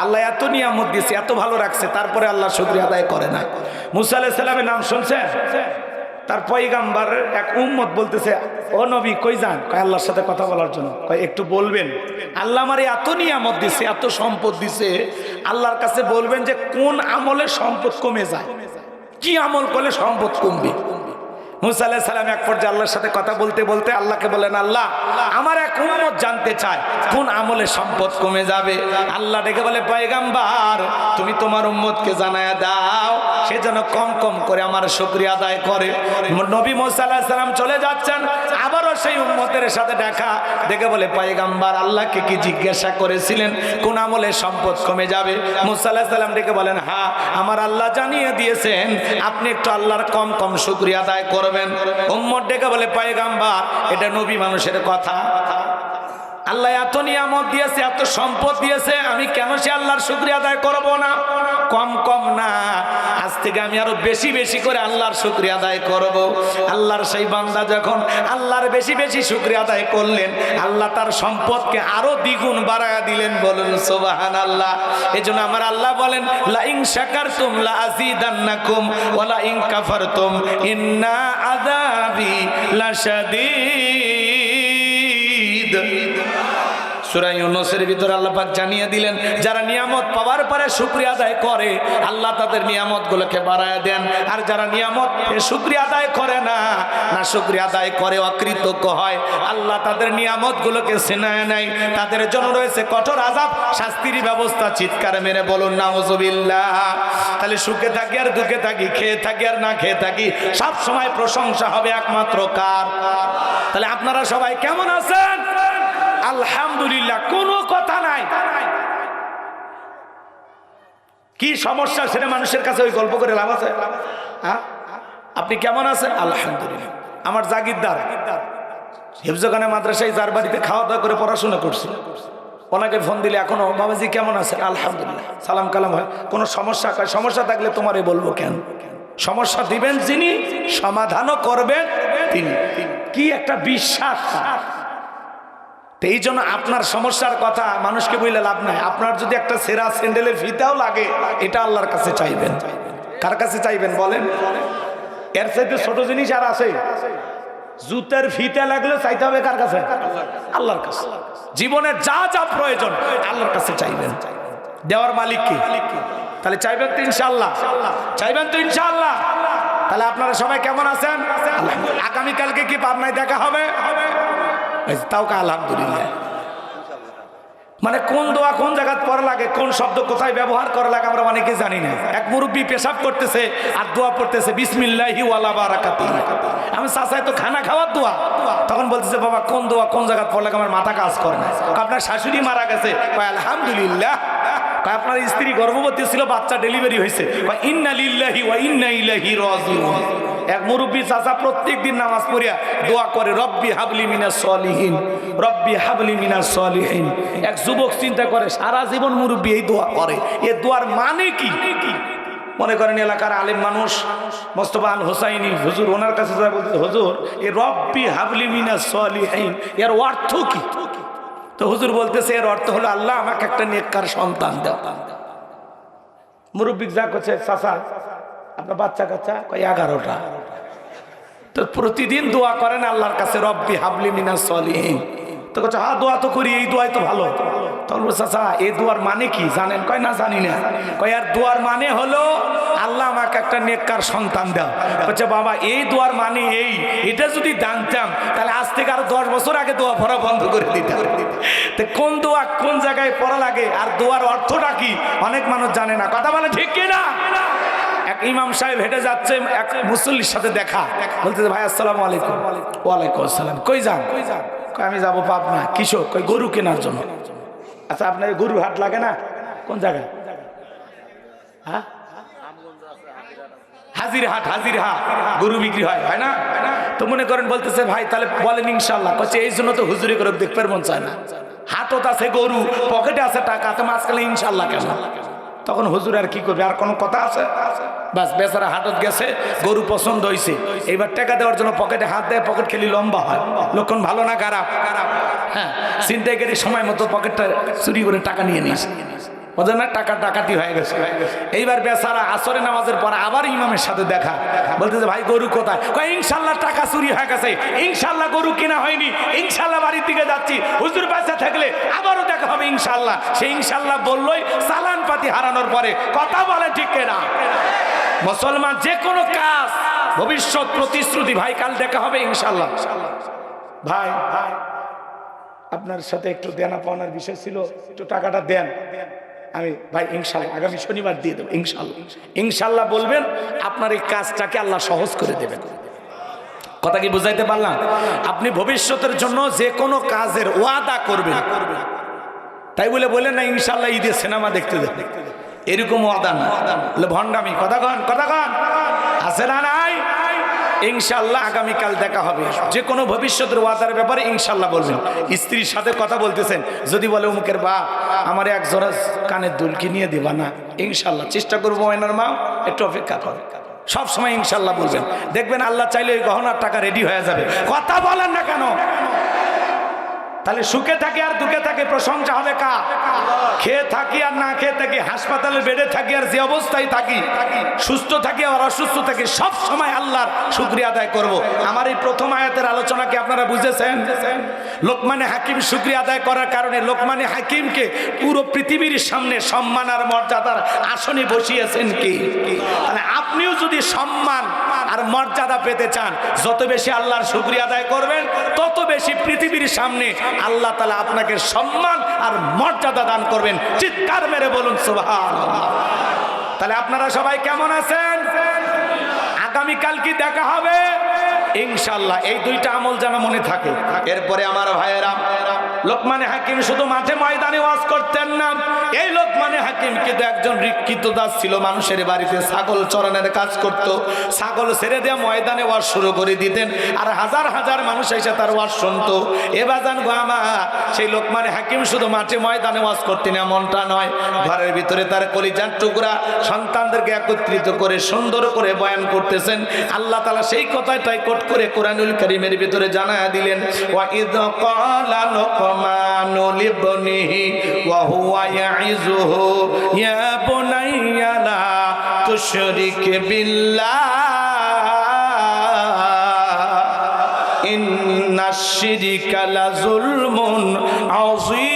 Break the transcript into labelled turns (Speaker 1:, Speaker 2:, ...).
Speaker 1: আল্লাহ এত নিয়ামত দিয়েছে, এত ভালো রাখছে, তারপরে আল্লাহ শুকরিয়া আদায় করে না। মুসা আলাইহিস সালামের নাম শুনছেন? তার পয়গাম্বরের এক উম্মত বলতেছে, ও নবী কই যান? কয় আল্লাহর সাথে কথা বলার জন্য। কয় একটু বলবেন, আল্লাহ আমারে এত নিয়ামত দিছে, এত সম্পদ দিছে, আল্লাহর কাছে বলবেন যে কোন আমলে সম্পদ কমে যায়, কি আমল করলে সম্পদ কমবে। মুসা আলাইহিস সালাম এক পর্যায়ে আল্লাহর সাথে কথা বলতে বলতে আল্লাহকে বলেন, আল্লাহ আমার এক উম্মত জানতে চায় কোন আমলে সম্পদ কমে যাবে। আল্লাহ ডেকে বলে, পয়গাম্বর তুমি তোমার উম্মতকে জানায়া দাও, সে যেন কম কম করে আমার শুকরিয়া আদায় করে। নবী মুসা আলাইহিস সালাম চলে যাচ্ছেন, আবারও সেই উম্মতের সাথে দেখা, দেখে বলে, পয়গাম্বর আল্লাহকে কি জিজ্ঞাসা করেছিলেন কোন আমলে সম্পদ কমে যাবে? মুসা আলাইহিস সালাম ডেকে বলেন, হ্যাঁ আমার আল্লাহ জানিয়ে দিয়েছেন আপনি একটু আল্লাহর কম কম শুকরিয়া আদায় করবেন। উম্মত ডেকে বলে, পয়গাম্বর এটা নবী মানুষের কথা, আল্লাহ এত নিয়ামত দিয়েছে, এত সম্পদ দিয়েছে, আমি কেন সে আল্লাহর শুকরিয়া আদায় করব না? কম কম না, আজ থেকে আমি আরো বেশি বেশি করে আল্লাহর শুকরিয়া আদায় করব। আল্লাহর সেই বান্দা যখন আল্লাহর বেশি বেশি শুকরিয়া আদায় করলেন, আল্লাহ তার সম্পদকে আরো দ্বিগুণ বাড়ায়া দিলেন। বলুন সুবহানাল্লাহ। এজন্য আমার আল্লাহ বলেন, লা ইন শাকারতুম লা আযীদান্নাকুম ওয়া লা ইন কাফারতুম ইন্না আযাবি লাশাদীদ। সূরা ইউনূসের ভিতরে আল্লাহ পাক জানিয়ে দিলেন, যারা নিয়ামত পাওয়ার পরে শুকরিয়া আদায় করে আল্লাহ তাদের নিয়ামতগুলোকে বাড়ায় দেন, আর যারা নিয়ামত শুকরিয়া আদায় করে না, না শুকরিয়া আদায় করে অকৃতজ্ঞ হয়, আল্লাহ তাদের নিয়ামতগুলোকে ছিনায় নেয়। তাদের জন্য রয়েছে কঠোর আযাব, শাস্তির ব্যবস্থা। চিৎকার মেরে বলুন নাউযুবিল্লাহ। তাহলে সুখে থাকি আর দুঃখে থাকি, খেয়ে থাকি আর না খেয়ে থাকি, সব সময় প্রশংসা হবে একমাত্র কার? তাহলে আপনারা সবাই কেমন আছেন? আলহামদুলিল্লাহ, কোনো কথা নাই। কি সমস্যা সেটা মানুষের কাছে ওই গল্প করে লাভ আছে? আপনি কেমন আছেন? আলহামদুলিল্লাহ। আমার জাগিরদার হিফজখানে মাদ্রাসায় যার বাড়িতে খাওয়া দাওয়া করে পড়াশোনা করছি, ওনাকে ফোন দিলে এখনো, বাবাজি কেমন আছে? আলহামদুলিল্লাহ, সালাম কালাম হয়। কোনো সমস্যা? কয় সমস্যা থাকলে তোমারে বলবো কেন? সমস্যা দিবেন যিনি, সমাধানও করবেন তিনি। কি একটা বিশ্বাস! এই জন্য আপনার সমস্যার কথা মানুষকে বললে লাভ নাই। আপনার যদি একটা সেরা স্যান্ডেলের ফিতাও লাগে, এটা আল্লাহর কাছে চাইবেন। কার কাছে চাইবেন বলেন? এর চাইতে ছোট জিনিস আর আছে? জুতের ফিতা লাগলে চাইতে হবে কার কাছে? আল্লাহর কাছে। জীবনের যা যা প্রয়োজন আল্লাহর কাছে চাইবেন। দেওয়ার মালিক কি? তাহলে চাইবেন তো ইনশাআল্লাহ? চাইবেন তো ইনশাআল্লাহ? তাহলে আপনারা সবাই কেমন আছেন? আগামীকালকে কি পাবনায় দেখা হবে? তাও কা আলহামদুলিল্লাহ। মানে কোন দোয়া কোন জায়গায় পড়া লাগে, কোন শব্দ কোথায় ব্যবহার করা লাগে আমরা অনেকে জানি না। এক মুরব্বী পেশাব করতেছে আর দোয়া পড়তেছে বিসমিল্লাহি ওয়ালা বারাকাতিহি। আমি চাচাই তো খানা খাওয়ার দোয়া, তখন বলতেছে বাবা কোন দোয়া কোন জায়গায় পড়া লাগে আমার মাথা কাজ করে না। আপনার শাশুড়ি মারা গেছে, কয় আলহামদুলিল্লাহ। আপনার স্ত্রী গর্ভবতী ছিল, বাচ্চা ডেলিভারি হয়েছে, কয় ইন্না লিল্লাহি ওয়া ইন্না ইলাইহি রাজিউন। এক মুরব্বী চাচা প্রত্যেকদিন নামাজ পড়িয়া দোয়া করে, রব্বি হাবলি মিনাস সলিহিন, রব্বি হাবলি মিনাস সলিহিন। এক যুবক চিন্তা করে, সারা জীবন মুরব্বী এই দোয়া করে, এ দোয়ার মানে কি? মনে করেন এলাকার আলেম মানুষ মোস্তফা আল হোসাইনি হুজুর, ওনার কাছে যা বলতে, হুজুর এ রব্বি হাবলি মিনাস সলিহিন এর অর্থ কি? তো হুজুর বলতেছে এর অর্থ হলো আল্লাহ আমাকে একটা নেককার সন্তান দাও। মুরব্বী যা করছে, চাচা আপনার বাচ্চা কাচ্চা? কয় 11টা। তো প্রতিদিন দোয়া করেন আল্লাহর কাছে, রব্বি হাবলি মিনাস সলিহিন। তো কচ্ছে হ্যাঁ দোয়া তো করি, এই দোয়াই তো ভালো। তখন বলছে চাচা এই দোয়ার মানে কি জানেন? কয় না জানি না। কয় আর দোয়ার মানে হলো আল্লাহ আমাকে একটা নেককার সন্তান দাও। বলছে বাবা এই দোয়ার মানে এই, এটা যদি জানতাম তাহলে আজ থেকে আরো 10 বছর আগে দোয়া পড়া বন্ধ করে দিতাম। তো কোন দোয়া কোন জায়গায় পড়া লাগে আর দোয়ার অর্থটা কি অনেক মানুষ জানে না। কথা বলে ঠিক কিনা? এক ইমাম সাহেব হেঁটে যাচ্ছে, এক মুসল্লির সাথে দেখা, বলতেছে ভাই আসসালামু আলাইকুম। ওয়ালাইকুম আসসালাম। কই যান? আমি যাবো পাবনা। কিসব? কই গরু কেনার জন্য। আচ্ছা আপনার গরু হাট লাগে না? কোন জায়গায়? হ্যাঁ হাজিরহাট। হাজিরহাট গরু বিক্রি হয়, হয় না? তো মনে করেন বলতেছে ভাই তাহলে বলেন ইনশাল্লাহ। কচ্ছে এই জন্য তো হুজুরি করে দেখতে মন চায় না। হাতত আছে গরু, পকেটে আছে টাকা, তো মাঝখানে ইনশাল্লাহ কেন? তখন হুজুর আর কি করবে? আর কোনো কথা আছে? বাস বেচারা হাটত গেছে, গরু পছন্দ হয়েছে, এইবার টাকা দেওয়ার জন্য পকেটে হাত দেয়, পকেট খেলি লম্বা হয়। লক্ষণ ভালো না খারাপ? হ্যাঁ, ছিনতাইকারী সময় মতো পকেটটা চুরি করে টাকা নিয়ে নিস। ওদের না টাকা ডাকাতি হয়ে গেছে। এইবার বেচারা আসরে নামাজের পর আবার ইমামের সাথে দেখা, বলতেছে ভাই গরু কোথায়? কয় ইনশাল্লাহ টাকা চুরি হয়ে গেছে, ইনশাল্লাহ গরু কেনা হয়নি, ইনশাল্লাহ বাড়ির দিকে যাচ্ছি, হুজুর পয়সা থাকলে আবারও দেখা হবে ইনশাল্লাহ। সে ইনশাল্লাহ বললই চালান পাতি হারানোর পরে কথা বলে ঠিক না। মুসলমান যে কোনো কাজ ভবিষ্যৎ প্রতিশ্রুতি, ভাই কাল দেখা হবে ইনশাল্লাহ। ভাই ভাই আপনার সাথে একটু দেনা পাওনার বিষয় ছিল, একটু টাকাটা দেন। আমি ভাই ইনশাল্লাহ আগামী শনিবার দিয়ে দেবো ইনশাল্লাহ। ইনশাল্লাহ বলবেন, আপনার এই কাজটাকে আল্লাহ সহজ করে দেবেন। কথা কি বুঝাইতে পারলাম? আপনি ভবিষ্যতের জন্য যে কোনো কাজের ওয়াদা করবেন, তাই বলে বলেন না ইনশাল্লাহ ঈদে সিনেমা দেখতে দেবেন, এরকম ওয়াদা না, ভণ্ডামি। কথা কন আছে না নাই? ইনশাল্লাহ আগামীকাল দেখা হবে। যে কোনো ভবিষ্যতের ওয়াদার ব্যাপারে ইনশাল্লাহ বলবেন। স্ত্রীর সাথে কথা বলতেছেন, যদি বলে উমুকের বাপ আমার এক জোড়া কানের দুল কিনিয়ে দিবা না, ইনশাল্লাহ চেষ্টা করবো, এনার মা একটু অপেক্ষা করে। সব সময় ইনশাল্লাহ বলবেন, দেখবেন আল্লাহ চাইলে ওই গহনার টাকা রেডি হয়ে যাবে। কথা বলেন না কেন? তাহলে সুখে থাকি আর দুঃখে থাকি প্রশংসা হবে কার? খেয়ে থাকি আর না খেয়ে থাকি, হাসপাতালে বেডে থাকি আর যে অবস্থায় থাকি, সুস্থ থাকি আর অসুস্থ থাকি, সব সময় আল্লাহর শুকরিয়া আদায় করব। আমার এই প্রথম আয়াতের আলোচনা কি আপনারা বুঝেছেন? লোকমানে হাকিম শুকরিয়া আদায় করার কারণে লোকমানে হাকিমকে পুরো পৃথিবীর সামনে সম্মান আর মর্যাদার আসনে বসিয়েছেন কি? তাহলে আপনিও যদি সম্মান আর মর্যাদা পেতে চান, যত বেশি আল্লাহর শুকরিয়া আদায় করবেন, তত বেশি পৃথিবীর সামনে আল্লাহ তাআলা আপনাকে সম্মান আর মর্যাদা দান করবেন। চিৎকার মেরে বলুন সুবহানাল্লাহ। তাহলে আপনারা সবাই কেমন আছেন? আগামীকাল কি দেখা হবে ইনশাআল্লাহ? এই দুইটা আমল যেন মনে থাকে। এরপরে আমার ভাইয়েরা, লোকমানে হাকিম শুধু মাঠে ময়দানে ওয়াজ করতেন না। এই লোকমানে হাকিম কিন্তু একজন রিক্কিত দাস ছিল, মানুষের বাড়িতে ছাগল চরানোর কাজ করত। ছাগল ছেড়ে দিয়ে ময়দানে ওয়াজ শুরু করে দিতেন, আর হাজার হাজার মানুষ এসে তার ওয়াজ শুনতো। এ বাজান গো আমার, সেই লোকমানে হাকিম শুধু মাঠে ময়দানে ওয়াজ করতেন এমনটা নয়, ঘরের ভিতরে তার কলিজার টুকরা সন্তানদেরকে একত্রিত করে সুন্দর করে বয়ান করতেছেন। আল্লাহ তাআলা সেই কথাটাই কোট করে কোরআনুল কারীমের ভিতরে জানায়া দিলেন, ওয়া ইয ক্বালা লুকমানু লিবনিহি ওয়া হুয়া ইয়াইযুহু ইয়া বুনাইয়া লা তুশরিক বিল্লাহ ইন্নাশ শিরকা লাযুলমুন আযীম।